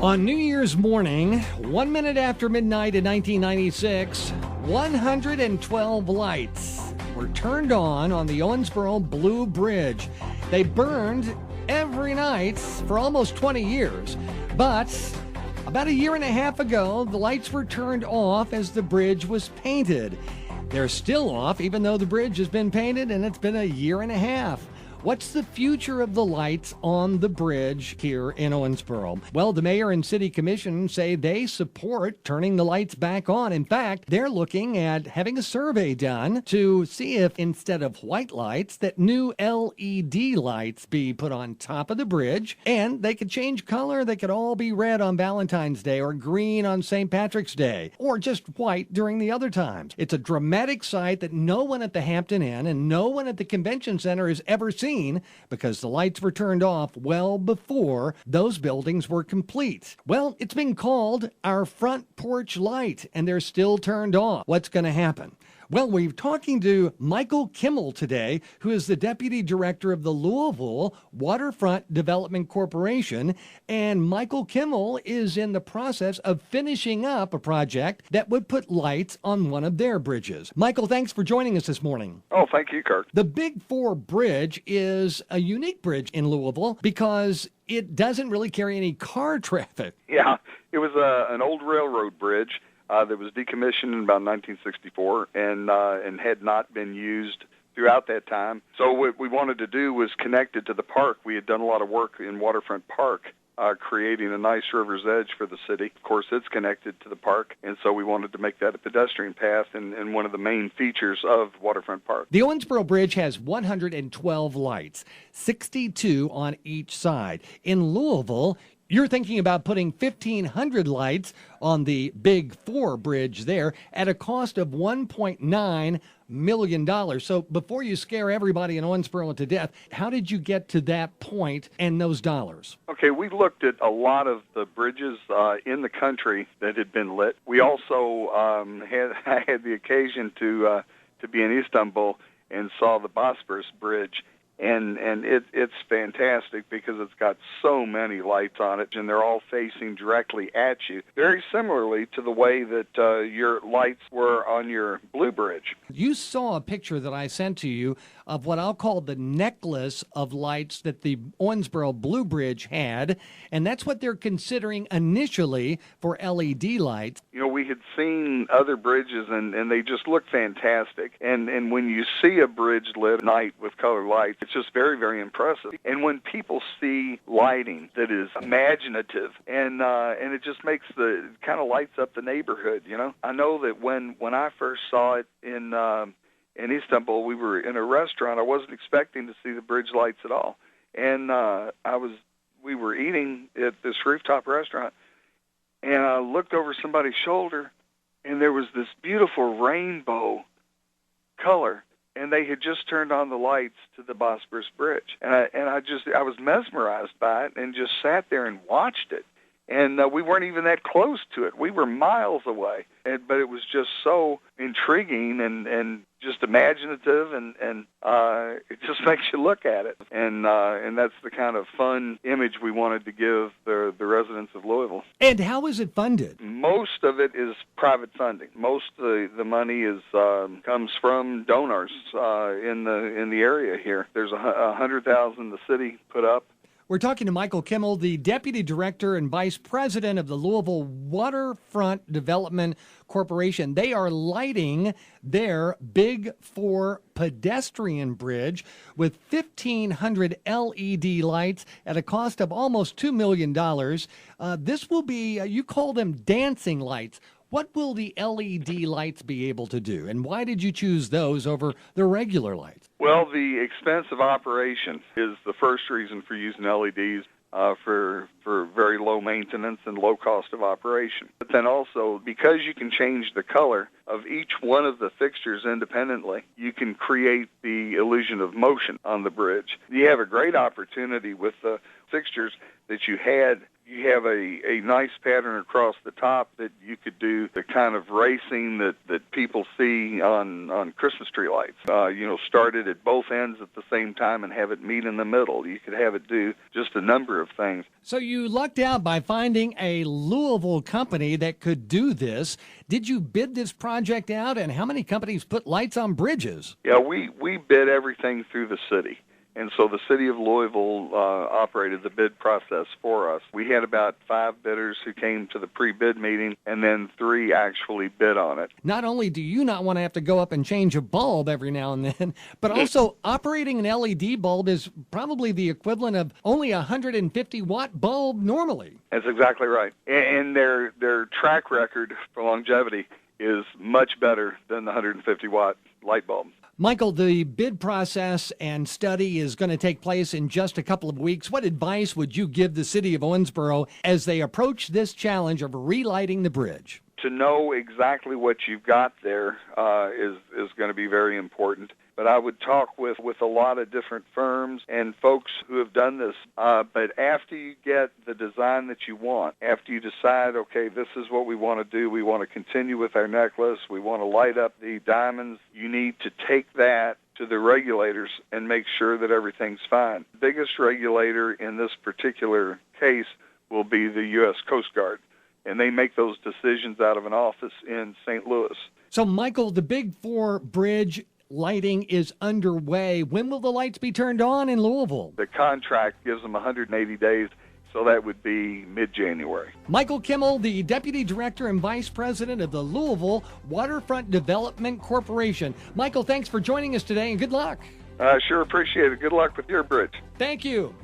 On New Year's morning, 1 minute after midnight in 1996, 112 lights were turned on the Owensboro Blue Bridge. They burned every night for almost 20 years, but about a year and a half ago, the lights were turned off as the bridge was painted. They're still off, even though the bridge has been painted, and it's been a year and a half. What's the future of the lights on the bridge here in Owensboro? Well, the mayor and city commission say they support turning the lights back on. In fact, they're looking at having a survey done to see if instead of white lights, that new LED lights be put on top of the bridge, and they could change color. They could all be red on Valentine's Day or green on St. Patrick's Day or just white during the other times. It's a dramatic sight that no one at the Hampton Inn and no one at the convention center has ever seen, because the lights were turned off well before those buildings were complete. Well, it's been called our front porch light, and they're still turned off. What's going to happen? Well, we're talking to Michael Kimmel today, who is the deputy director of the Louisville Waterfront Development Corporation. And Michael Kimmel is in the process of finishing up a project that would put lights on one of their bridges. Michael, thanks for joining us this morning. Oh, thank you, Kirk. The Big Four Bridge is a unique bridge in Louisville because it doesn't really carry any car traffic. Yeah, it was an old railroad bridge that was decommissioned in about 1964 and had not been used throughout that time. So what we wanted to do was connect it to the park. We had done a lot of work in Waterfront Park, creating a nice river's edge for the city. Of course, it's connected to the park, and so we wanted to make that a pedestrian path and one of the main features of Waterfront Park. The Owensboro Bridge has 112 lights, 62 on each side. In Louisville, you're thinking about putting 1,500 lights on the Big Four Bridge there at a cost of $1.9 million. So before you scare everybody in Owensboro to death, how did you get to that point and those dollars? Okay, we looked at a lot of the bridges in the country that had been lit. We also had the occasion to be in Istanbul and saw the Bosphorus Bridge. And it's fantastic because it's got so many lights on it, and they're all facing directly at you, very similarly to the way that your lights were on your Blue Bridge. You saw a picture that I sent to you of what I'll call the necklace of lights that the Owensboro Blue Bridge had, and that's what they're considering initially for LED lights. You know, we had seen other bridges, and they just look fantastic. And when you see a bridge lit at night with colored lights, it's just very, very impressive. And when people see lighting that is imaginative, and it just makes kind of lights up the neighborhood, you know. I know that when I first saw it in Istanbul, we were in a restaurant. I wasn't expecting to see the bridge lights at all. And we were eating at this rooftop restaurant, and I looked over somebody's shoulder, and there was this beautiful rainbow color, and they had just turned on the lights to the Bosphorus Bridge. And I was mesmerized by it and just sat there and watched it. And we weren't even that close to it. We were miles away. But it was just so intriguing and just imaginative, and it just makes you look at it. And that's the kind of fun image we wanted to give the residents of Louisville. And how is it funded? Most of it is private funding. Most of the money comes from donors in the area here. There's $100,000 the city put up. We're talking to Michael Kimmel, the Deputy Director and Vice President of the Louisville Waterfront Development Corporation. They are lighting their Big Four pedestrian bridge with 1,500 LED lights at a cost of almost $2 million. This will be, you call them dancing lights. What will the LED lights be able to do, and why did you choose those over the regular lights? Well, the expense of operation is the first reason for using LEDs for very low maintenance and low cost of operation. But then also, because you can change the color of each one of the fixtures independently, you can create the illusion of motion on the bridge. You have a great opportunity with the fixtures that you had You have a nice pattern across the top that you could do the kind of racing that people see on Christmas tree lights. Start it at both ends at the same time and have it meet in the middle. You could have it do just a number of things. So you lucked out by finding a Louisville company that could do this. Did you bid this project out, and how many companies put lights on bridges? Yeah, we bid everything through the city. And so the city of Louisville operated the bid process for us. We had about 5 bidders who came to the pre-bid meeting, and then 3 actually bid on it. Not only do you not want to have to go up and change a bulb every now and then, but also operating an LED bulb is probably the equivalent of only a 150-watt bulb normally. That's exactly right. And their track record for longevity is much better than the 150-watt light bulb. Michael, the bid process and study is going to take place in just a couple of weeks. What advice would you give the city of Owensboro as they approach this challenge of relighting the bridge? To know exactly what you've got there is going to be very important. But I would talk with a lot of different firms and folks who have done this. But after you get the design that you want, after you decide, okay, this is what we want to do, we want to continue with our necklace, we want to light up the diamonds, you need to take that to the regulators and make sure that everything's fine. The biggest regulator in this particular case will be the U.S. Coast Guard, and they make those decisions out of an office in St. Louis. So, Michael, the Big 4 bridge lighting is underway. When will the lights be turned on in Louisville? The contract gives them 180 days, so that would be mid-January. Michael Kimmel, the Deputy Director and Vice President of the Louisville Waterfront Development Corporation. Michael, thanks for joining us today, and good luck. I sure appreciate it. Good luck with your bridge. Thank you.